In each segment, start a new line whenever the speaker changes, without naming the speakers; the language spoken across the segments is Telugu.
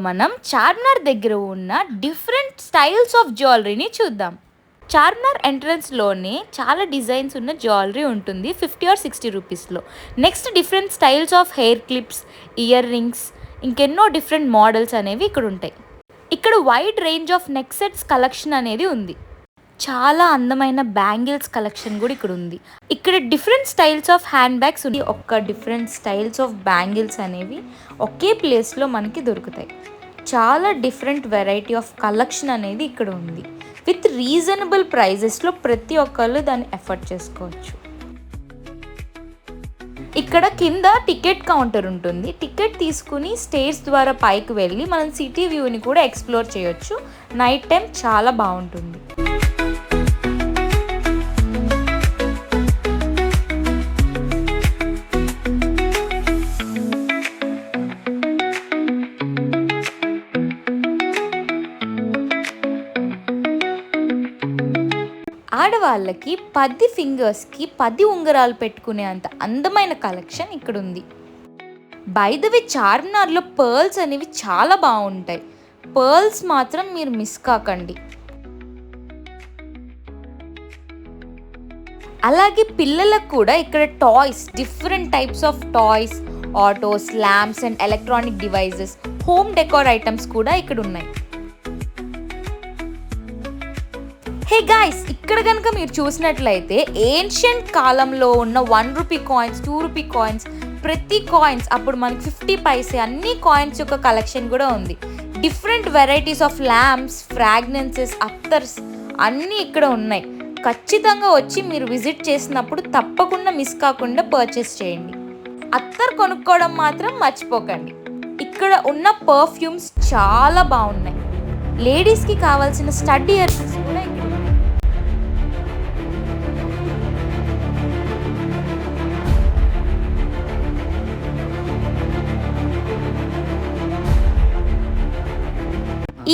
మనం చార్మినార్ దగ్గర ఉన్న డిఫరెంట్ స్టైల్స్ ఆఫ్ జ్యువెలరీని చూద్దాం. చార్మినార్ ఎంట్రన్స్లోనే చాలా డిజైన్స్ ఉన్న జ్యువెలరీ ఉంటుంది 50 ఆర్ 60 రూపీస్లో. Next different styles of hair clips, ear rings, ఇంకెన్నో డిఫరెంట్ మోడల్స్ అనేవి ఇక్కడ ఉంటాయి. ఇక్కడ wide range of neck sets collection అనేది ఉంది. చాలా అందమైన బ్యాంగిల్స్ కలెక్షన్ కూడా ఇక్కడ ఉంది. ఇక్కడ different styles of hand bags ఉంది. ఒక్క డిఫరెంట్ స్టైల్స్ ఆఫ్ బ్యాంగిల్స్ అనేవి ఒకే ప్లేస్లో మనకి దొరుకుతాయి. చాలా డిఫరెంట్ వెరైటీ ఆఫ్ కలెక్షన్ అనేది ఇక్కడ ఉంది. విత్ రీజనబుల్ ప్రైజెస్లో ప్రతి ఒక్కళ్ళు దాన్ని ఎఫర్ట్ చేసుకోవచ్చు. ఇక్కడ కింద టికెట్ కౌంటర్ ఉంటుంది. టికెట్ తీసుకుని స్టేర్స్ ద్వారా పైకి వెళ్ళి మనం సిటీ వ్యూని కూడా ఎక్స్ప్లోర్ చేయొచ్చు. నైట్ టైం చాలా బాగుంటుంది. ఆడవాళ్ళకి 10 ఫింగర్స్కి 10 ఉంగరాలు పెట్టుకునే అంత అందమైన కలెక్షన్ ఇక్కడ ఉంది. బై ద వే, చార్మినార్లో పర్ల్స్ అనేవి చాలా బాగుంటాయి. పర్ల్స్ మాత్రం మీరు మిస్ కాకండి. అలాగే పిల్లలకు కూడా ఇక్కడ toys, different types of toys, autos, lamps and electronic devices, home decor items కూడా ఇక్కడ ఉన్నాయి. హే గాయ్స్, ఇక్కడ కనుక మీరు చూసినట్లయితే ఏన్షియంట్ కాలంలో ఉన్న 1 రూపీ కాయిన్స్, 2 రూపీ కాయిన్స్, ప్రతి కాయిన్స్ అప్పుడు మనకి 50 పైసే అన్ని కాయిన్స్ యొక్క కలెక్షన్ కూడా ఉంది. Different varieties of lamps, fragrances, attars అన్నీ ఇక్కడ ఉన్నాయి. ఖచ్చితంగా వచ్చి మీరు విజిట్ చేసినప్పుడు తప్పకుండా మిస్ కాకుండా పర్చేస్ చేయండి. అత్తర్ కొనుక్కోవడం మాత్రం మర్చిపోకండి. ఇక్కడ ఉన్న పర్ఫ్యూమ్స్ చాలా బాగున్నాయి. లేడీస్కి కావాల్సిన స్టడ్ ఇయర్ రింగ్స్ కూడా ఇక్కడ.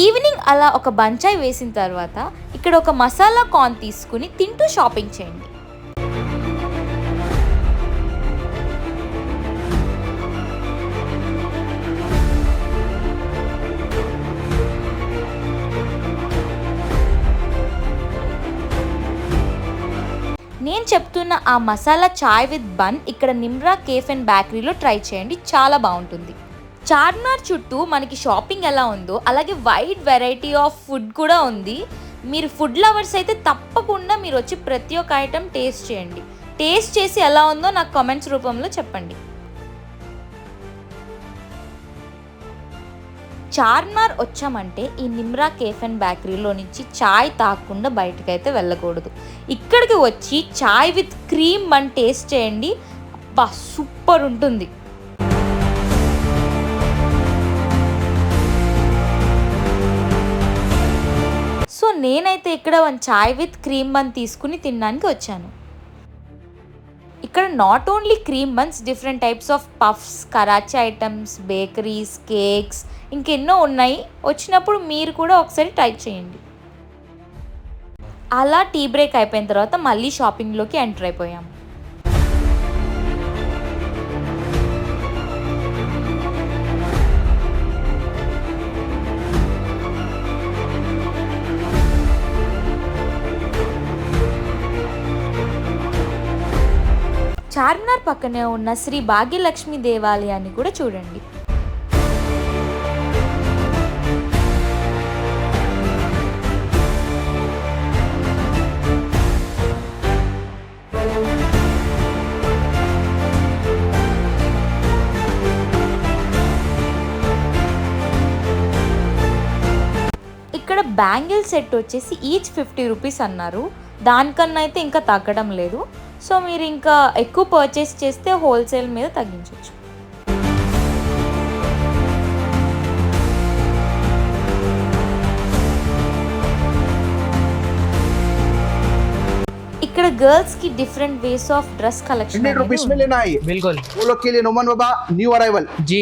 ఈవినింగ్ అలా ఒక బంచాయ్ వేసిన తర్వాత ఇక్కడ ఒక మసాలా కార్న్ తీసుకుని తింటూ షాపింగ్ చేయండి. నేను చెప్తున్న ఆ మసాలా చాయ్ విత్ బన్ ఇక్కడ నిమ్రా కేఫ్ అండ్ బేకరీలో ట్రై చేయండి, చాలా బాగుంటుంది. చార్మినార్ చుట్టూ మనకి షాపింగ్ ఎలా ఉందో అలాగే వైడ్ వెరైటీ ఆఫ్ ఫుడ్ కూడా ఉంది. మీరు ఫుడ్ లవర్స్ అయితే తప్పకుండా మీరు వచ్చి ప్రతి ఒక్క ఐటెం టేస్ట్ చేయండి. టేస్ట్ చేసి ఎలా ఉందో నాకు కామెంట్స్ రూపంలో చెప్పండి. చార్మినార్ వచ్చామంటే ఈ నిమ్రా కేఫ్ అండ్ బేకరీలో నుంచి చాయ్ తాగకుండా బయటకైతే వెళ్ళకూడదు. ఇక్కడికి వచ్చి చాయ్ విత్ క్రీమ్ బన్ టేస్ట్ చేయండి, అబ్బా సూపర్ ఉంటుంది. సో నేనైతే ఇక్కడ చాయ్ విత్ క్రీమ్ బన్ తీసుకుని తినడానికి వచ్చాను. ఇక్కడ not only cream buns, different types of puffs, Karachi items, bakeries, cakes ఇంకెన్నో ఉన్నాయి. వచ్చినప్పుడు మీరు కూడా ఒకసారి ట్రై చేయండి. అలా టీ బ్రేక్ అయిపోయిన తర్వాత మళ్ళీ షాపింగ్లోకి ఎంటర్ అయిపోయాము. చార్మినార్ పక్కనే ఉన్న శ్రీ భాగ్యలక్ష్మి దేవాలయాన్ని కూడా చూడండి. ఇక్కడ బ్యాంగిల్ సెట్ వచ్చేసి ఈచ్ 50 రూపీస్ అన్నారు. దానికన్నా అయితే ఇంకా తగ్గడం లేదు. సో మీరు ఇంకా ఎక్కువ పర్చేస్ చేస్తే హోల్సేల్ మీద తగ్గించవచ్చు. ఇక్కడ गर्ल्स की different ways of dress collection
₹100 में लेना है।
बिल्कुल।
वो लोग के लिए नोमन बाबा न्यू अराइवल
जी।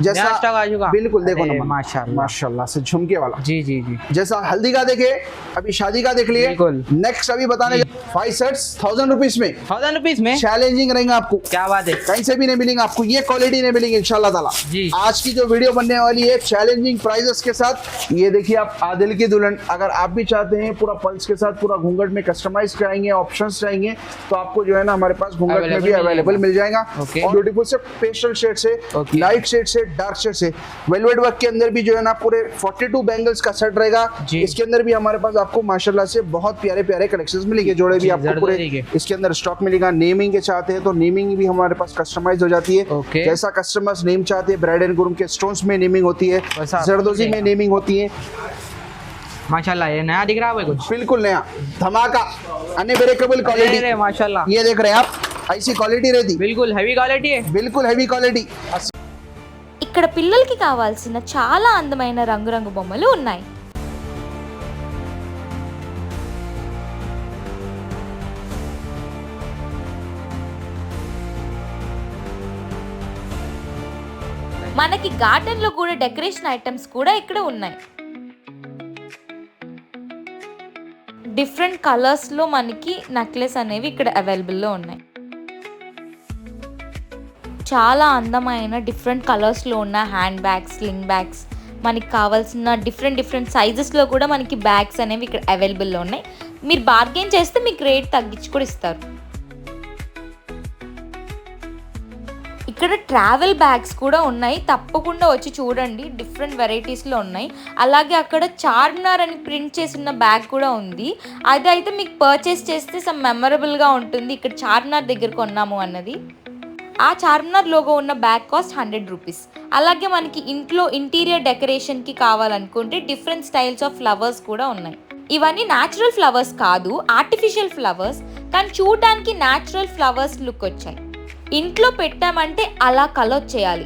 जैसा
स्टॉक आ चुका।
बिल्कुल देखो
अरे
ना
माशाल्लाह
माशाल्लाह से झुमके वाला,
जी जी जी
जैसा हल्दी का देखे अभी शादी का देख लिए।
बिल्कुल।
नेक्स्ट अभी बताने 5 सेट्स 1000 रुपीज में
1000 रुपीज में
चैलेंजिंग रहेंगे आपको,
क्या बात है।
कहीं से भी नहीं मिलेंगे आपको, ये क्वालिटी नहीं मिलेंगे इंशाल्लाह ताला।
जी।
आज की जो वीडियो बनने वाली है चैलेंजिंग प्राइजेस के साथ, ये देखिए आप आदिल की दुल्हन, अगर आप भी चाहते हैं पूरा पल्स के साथ पूरा घूंघट में कस्टमाइज कराएंगे, ऑप्शंस रहेंगे, तो आपको जो है ना हमारे पास घूंघट में भी अवेलेबल मिल जाएगा।
ओके।
और ब्यूटीफुल से पेस्टल शेड से,
ओके।
लाइट शेड से, डार्क शेड से, वेलवेट वर्क के अंदर भी जो है ना पूरे 42 बैंगल्स का सेट रहेगा।
जी।
इसके अंदर भी हमारे पास आपको माशाल्लाह से बहुत प्यारे प्यारे कलेक्शंस मिलेंगे, जोड़े भी आपको पूरे इसके अंदर स्टॉक मिलेगा। नेमिंग के चाहते हैं तो नेमिंग भी हमारे पास कस्टमाइज हो जाती है।
ओके।
जैसा कस्टमर्स नेम चाहते हैं, ब्राइड एंड ग्रूम के स्टोन्स में नेमिंग होती है,
वैसा
जरदोजी में नेमिंग होती है।
माशाल्लाह ये नया दिख रहा है कुछ,
बिल्कुल नया धमाका अनब्रेकेबल क्वालिटी,
अरे माशाल्लाह
ये देख रहे हैं आप, ऐसी क्वालिटी रहती,
बिल्कुल हैवी क्वालिटी है।
बिल्कुल हैवी क्वालिटी।
ఇక్కడ పిల్లలకి కావాల్సిన చాలా అందమైన రంగురంగు బొమ్మలు ఉన్నాయి. మనకి గార్డెన్ లో కూడా డెకరేషన్ ఐటమ్స్ కూడా ఇక్కడ ఉన్నాయి. డిఫరెంట్ కలర్స్ లో మనకి నెక్లెస్ అనేవి ఇక్కడ అవైలబుల్ లో ఉన్నాయి. చాలా అందమైన డిఫరెంట్ కలర్స్లో ఉన్న హ్యాండ్ బ్యాగ్స్, స్లింగ్ బ్యాగ్స్, మనకి కావాల్సిన డిఫరెంట్ సైజెస్లో కూడా మనకి బ్యాగ్స్ అనేవి ఇక్కడ అవైలబుల్లో ఉన్నాయి. మీరు బార్గెన్ చేస్తే మీకు రేట్ తగ్గించి కూడా ఇస్తారు. ఇక్కడ ట్రావెల్ బ్యాగ్స్ కూడా ఉన్నాయి, తప్పకుండా వచ్చి చూడండి, డిఫరెంట్ వెరైటీస్లో ఉన్నాయి. అలాగే అక్కడ చార్మినార్ అని ప్రింట్ చేసిన బ్యాగ్ కూడా ఉంది, అది అయితే మీకు పర్చేస్ చేస్తే సమ్ మెమరబుల్గా ఉంటుంది. ఇక్కడ చార్మినార్ దగ్గర కొన్నాము అన్నది. ఆ చార్మినార్ లోగో ఉన్న బ్యాగ్ కాస్ట్ 100 రూపీస్. అలాగే మనకి ఇంట్లో ఇంటీరియర్ డెకరేషన్కి కావాలనుకుంటే డిఫరెంట్ స్టైల్స్ ఆఫ్ ఫ్లవర్స్ కూడా ఉన్నాయి. ఇవన్నీ న్యాచురల్ ఫ్లవర్స్ కాదు, ఆర్టిఫిషియల్ ఫ్లవర్స్, కానీ చూడడానికి న్యాచురల్ ఫ్లవర్స్ లుక్ వచ్చాయి. ఇంట్లో పెట్టామంటే అలా కలర్ చేయాలి.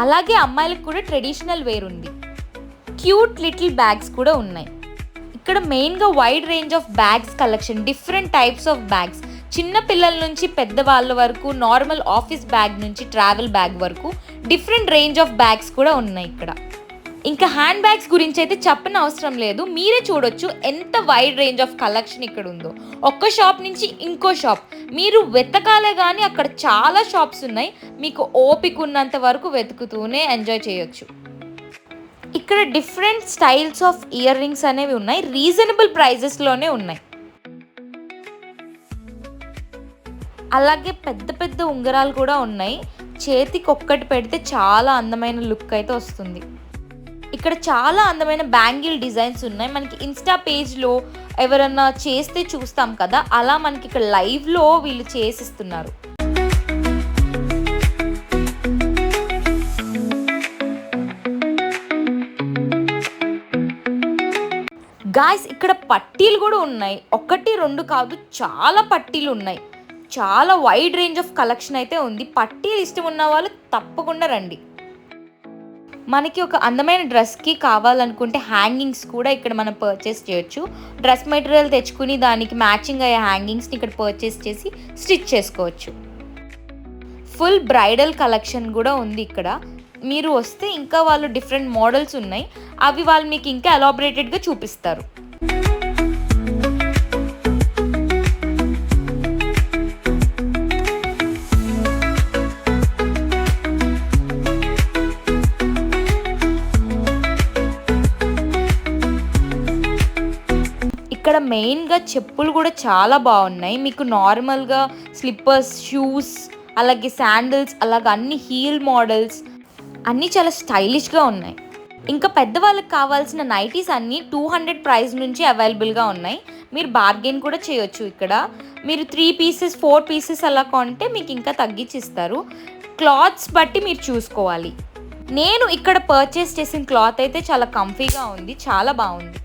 అలాగే అమ్మాయిలకు కూడా ట్రెడిషనల్ వేర్ ఉంది. క్యూట్ లిటిల్ బ్యాగ్స్ కూడా ఉన్నాయి. ఇక్కడ మెయిన్గా wide range of bags collection, different types of bags, చిన్న పిల్లల నుంచి పెద్దవాళ్ళ వరకు, నార్మల్ ఆఫీస్ బ్యాగ్ నుంచి ట్రావెల్ బ్యాగ్ వరకు డిఫరెంట్ రేంజ్ ఆఫ్ బ్యాగ్స్ కూడా ఉన్నాయి ఇక్కడ. ఇంకా హ్యాండ్ బ్యాగ్స్ గురించి అయితే చెప్పని అవసరం లేదు, మీరే చూడొచ్చు ఎంత వైడ్ రేంజ్ ఆఫ్ కలెక్షన్ ఇక్కడ ఉందో. ఒక్క షాప్ నుంచి ఇంకో షాప్ మీరు వెతకాలే కానీ అక్కడ చాలా షాప్స్ ఉన్నాయి, మీకు ఓపిక ఉన్నంత వరకు వెతుకుతూనే ఎంజాయ్ చేయొచ్చు. ఇక్కడ different styles of ear rings అనేవి ఉన్నాయి, రీజనబుల్ ప్రైజెస్లోనే ఉన్నాయి. అలాగే పెద్ద పెద్ద ఉంగరాలు కూడా ఉన్నాయి, చేతికి ఒక్కటి పెడితే చాలా అందమైన లుక్ అయితే వస్తుంది. ఇక్కడ చాలా అందమైన బ్యాంగిల్ డిజైన్స్ ఉన్నాయి. మనకి ఇన్స్టా పేజ్లో ఎవరన్నా చేస్తే చూస్తాం కదా, అలా మనకి ఇక్కడ లైవ్లో వీళ్ళు చేసిస్తున్నారు. గాయ్స్ ఇక్కడ పట్టీలు కూడా ఉన్నాయి, 1, 2 కాదు, చాలా పట్టీలు ఉన్నాయి. చాలా వైడ్ రేంజ్ ఆఫ్ కలెక్షన్ అయితే ఉంది. పట్టీలు ఇష్టం ఉన్న వాళ్ళు తప్పకుండా రండి. మనకి ఒక అందమైన డ్రెస్కి కావాలనుకుంటే హ్యాంగింగ్స్ కూడా ఇక్కడ మనం పర్చేస్ చేయొచ్చు. డ్రెస్ మెటీరియల్ తెచ్చుకుని దానికి మ్యాచింగ్ అయ్యే హ్యాంగింగ్స్ని ఇక్కడ పర్చేస్ చేసి స్టిచ్ చేసుకోవచ్చు. ఫుల్ బ్రైడల్ కలెక్షన్ కూడా ఉంది ఇక్కడ. మీరు వస్తే ఇంకా వాళ్ళు డిఫరెంట్ మోడల్స్ ఉన్నాయి, అవి వాళ్ళు మీకు ఇంకా ఎలాబరేటెడ్గా చూపిస్తారు. ఇక్కడ మెయిన్గా చెప్పులు కూడా చాలా బాగున్నాయి. మీకు నార్మల్గా స్లిప్పర్స్, షూస్, అలాగే శాండిల్స్, అలాగే అన్ని హీల్ మోడల్స్ అన్నీ చాలా స్టైలిష్గా ఉన్నాయి. ఇంకా పెద్దవాళ్ళకి కావాల్సిన నైటీస్ అన్నీ 200 ప్రైస్ నుంచి అవైలబుల్గా ఉన్నాయి. మీరు బార్గెన్ కూడా చేయొచ్చు. ఇక్కడ మీరు 3 పీసెస్ 4 పీసెస్ అలా కొంటే మీకు ఇంకా తగ్గించి ఇస్తారు. క్లాత్స్ బట్టి మీరు చూసుకోవాలి. నేను ఇక్కడ పర్చేస్ చేసిన క్లాత్ అయితే చాలా కంఫీగా ఉంది, చాలా బాగుంది.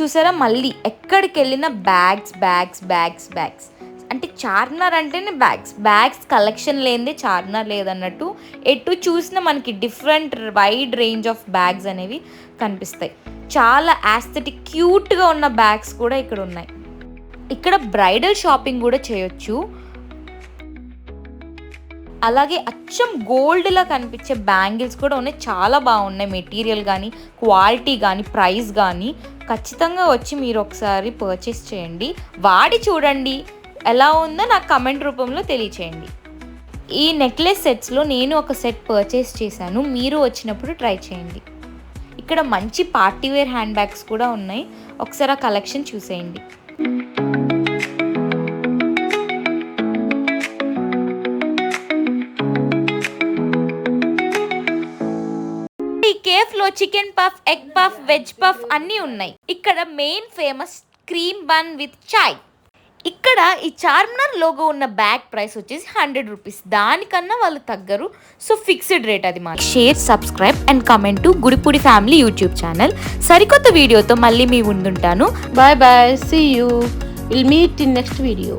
చూసారా, మళ్ళీ ఎక్కడికి వెళ్ళిన బ్యాగ్స్ బ్యాగ్స్ బ్యాగ్స్ బ్యాగ్స్. అంటే చార్మినార్ అంటేనే బ్యాగ్స్ కలెక్షన్ లేనిదే చార్మినార్ లేదన్నట్టు. ఎటు చూసినా మనకి different wide range of bags అనేవి కనిపిస్తాయి. చాలా యాస్థెటిక్ క్యూట్గా ఉన్న బ్యాగ్స్ కూడా ఇక్కడ ఉన్నాయి. ఇక్కడ బ్రైడల్ షాపింగ్ కూడా చేయొచ్చు. అలాగే అచ్చం గోల్డ్లా కనిపించే బ్యాంగిల్స్ కూడా ఉన్నాయి. చాలా బాగున్నాయి. మెటీరియల్ కానీ, క్వాలిటీ కానీ, ప్రైస్ కానీ. ఖచ్చితంగా వచ్చి మీరు ఒకసారి పర్చేస్ చేయండి, వాడి చూడండి, ఎలా ఉందో నాకు కమెంట్ రూపంలో తెలియచేయండి. ఈ నెక్లెస్ సెట్స్లో నేను ఒక సెట్ పర్చేస్ చేశాను, మీరు వచ్చినప్పుడు ట్రై చేయండి. ఇక్కడ మంచి పార్టీవేర్ హ్యాండ్ బ్యాగ్స్ కూడా ఉన్నాయి. ఒకసారి ఆ కలెక్షన్ చూసేయండి. ఈ కేఫ్లో chicken puff, egg puff, veg puff అన్నీ ఉన్నాయి. ఇక్కడ main famous cream bun with chai. ఇక్కడ ఈ చార్మినార్ లోగో ఉన్న బ్యాగ్ ప్రైస్ వచ్చేసి 100 రూపీస్. దానికన్నా వాళ్ళు తగ్గరు. సో ఫిక్స్డ్ రేట్ అది మాట. Share, subscribe and comment to Gudipudi family YouTube channel. సరికొత్త వీడియోతో మళ్ళీ మీ ముందుంటాను.
Bye bye. See you. We'll meet in next video.